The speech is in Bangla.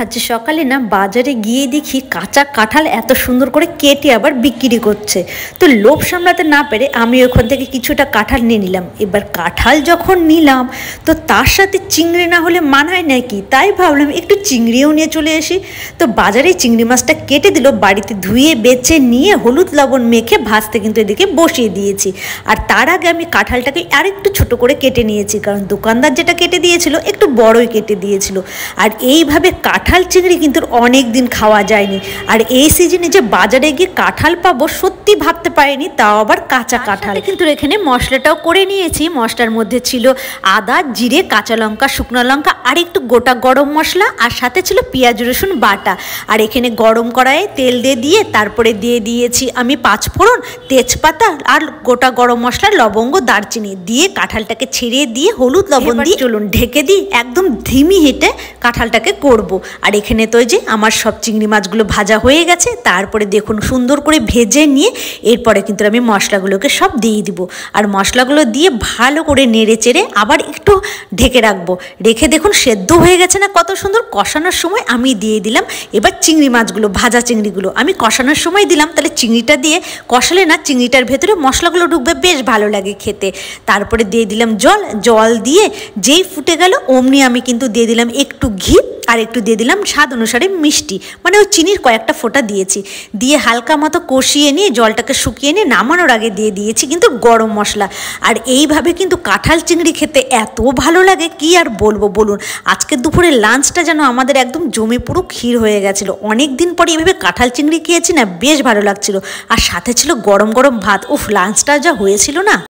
আজ সকালে না বাজারে গিয়ে দেখি কাঁচা কাঁঠাল এত সুন্দর করে কেটে আবার বিক্রি করছে। তো লোভ সামলাতে না পেরে আমি ওখান থেকে কিছুটা কাঁঠাল নিয়ে নিলাম। এবার কাঁঠাল যখন নিলাম তো তার সাথে চিংড়ি না হলে মানায় নাকি, তাই ভাবলাম একটু চিংড়িও নিয়ে চলে আসি। তো বাজারে চিংড়ি মাছটা কেটে দিল, বাড়িতে ধুয়ে বেছে নিয়ে হলুদ লবণ মেখে ভাজতে কিন্তু এদিকে বসিয়ে দিয়েছি। আর তার আগে আমি কাঁঠালটাকে আরেকটু ছোট করে কেটে নিয়েছি, কারণ দোকানদার যেটা কেটে দিয়েছিল একটু বড়ই কেটে দিয়েছিল। আর এইভাবে কাঁঠাল চিংড়ি কিন্তু অনেক দিন খাওয়া যায়নি। আর এই সিজনে যে বাজারে গিয়ে কাঁঠাল পাবো সত্যি ভাবতে পারিনি, তাও আবার কাঁচা কাঁঠাল। কিন্তু এখানে মশলাটাও করে নিয়েছি। মশলার মধ্যে ছিল আদা, জিরে, কাঁচা লঙ্কা, শুকনো লঙ্কা আর একটু গোটা গরম মশলা, আর সাথে ছিল পেঁয়াজ রসুন বাটা। আর এখানে গরম কড়াইয়ে তেল দিয়ে তারপরে দিয়ে দিয়েছি আমি পাঁচফোড়ন, তেজপাতা আর গোটা গরম মশলা, লবঙ্গ, দারচিনি দিয়ে কাঁঠালটাকে ছেড়ে দিয়ে হলুদ লবণ দিয়ে চলুন ঢেকে দিই, একদম ধিমি হিটে কাঁঠালটাকে করব। আর এখানে তো যে আমার সব চিংড়ি মাছগুলো ভাজা হয়ে গেছে। তারপরে দেখুন সুন্দর করে ভেজে নিয়ে এরপরে কিন্তু আমি মশলাগুলোকে সব দিয়ে দিব। আর মশলাগুলো দিয়ে ভালো করে নেড়ে চেড়ে আবার একটু ঢেকে রাখবো। রেখে দেখুন সেদ্ধ হয়ে গেছে না কত সুন্দর। কষানোর সময় আমি দিয়ে দিলাম এবার চিংড়ি মাছগুলো, ভাজা চিংড়িগুলো আমি কষানোর সময় দিলাম, তাহলে চিংড়িটা দিয়ে কষালে না চিংড়িটার ভেতরে মশলাগুলো ঢুকবে, বেশ ভালো লাগে খেতে। তারপরে দিয়ে দিলাম জল দিয়ে যেই ফুটে গেল অমনি আমি কিন্তু দিয়ে দিলাম একটু ঘি আর একটু দিয়ে দিলাম স্বাদ অনুসারে মিষ্টি, মানে ওই চিনির কয়েকটা ফোঁটা দিয়েছি। দিয়ে হালকা মতো কষিয়ে নিয়ে জলটাকে শুকিয়ে নিয়ে নামানোর আগে দিয়ে দিয়েছি কিন্তু গরম মশলা। আর এইভাবে কিন্তু কাঁঠাল চিংড়ি খেতে এত ভালো লাগে কি আর বলবো বলুন। আজকে দুপুরে লাঞ্চটা যেন আমাদের একদম জমে পুরো ক্ষীর হয়ে গেছিলো। অনেক দিন পরে এইভাবে কাঁঠাল চিংড়ি খেয়েছি না, বেশ ভালো লাগছিল। আর সাথে ছিল গরম গরম ভাত। উফ, লাঞ্চটা যা হয়েছিল না।